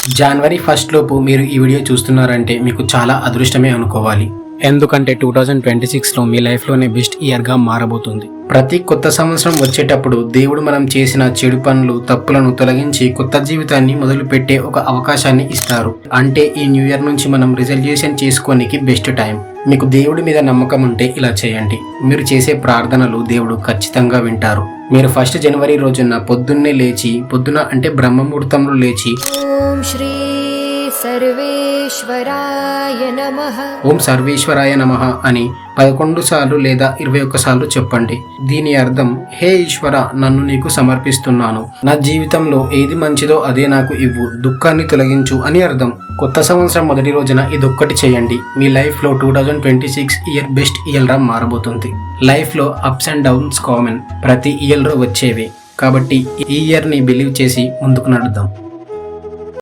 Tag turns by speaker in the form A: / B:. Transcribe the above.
A: జనవరి 1 లోపు మీరు ఈ వీడియో చూస్తున్నారంటే మీకు చాలా అదృష్టమే అనుకోవాలి. ఎందుకంటే 2026లో మీ లైఫ్లోనే బెస్ట్ ఇయర్గా మారబోతుంది. ప్రతి కొత్త సంవత్సరం వచ్చేటప్పుడు దేవుడు మనం చేసిన చెడు పనులు, తప్పులను తొలగించి కొత్త జీవితాన్ని మొదలుపెట్టే ఒక అవకాశాన్ని ఇస్తారు. అంటే ఈ న్యూ ఇయర్ నుంచి మనం రిజల్యూషన్ చేసుకోనికి బెస్ట్ టైం. మీకు దేవుడి మీద నమ్మకం ఉంటే ఇలా చేయండి. మీరు చేసే ప్రార్థనలు దేవుడు ఖచ్చితంగా వింటారు. మీరు 1 జనవరి రోజున పొద్దున్నే లేచి, పొద్దున అంటే బ్రహ్మముహూర్తంలో లేచి
B: ఓం శ్రీ సర్వేశ్వరాయ నమః
A: ఓం సర్వేశ్వరాయ నమః అని 11 సార్లు లేదా 21 సార్లు చెప్పండి. దీని అర్థం, హే ఈశ్వర, నన్ను నీకు సమర్పిస్తున్నాను. నా జీవితంలో ఏది మంచిదో అదే నాకు ఇవ్వు, దుఃఖాన్ని తొలగించు అని అర్థం. కొత్త సంవత్సరం మొదటి రోజున ఇదొక్కటి చేయండి. మీ లైఫ్లో 2026 ఇయర్ బెస్ట్ ఇయర్గా మారబోతుంది. లైఫ్లో అప్స్ అండ్ డౌన్స్ కామన్, ప్రతి ఇయర్లో వచ్చేవే. కాబట్టి ఈ ఇయర్ని బిలీవ్ చేసి ముందుకు నడుద్దాం.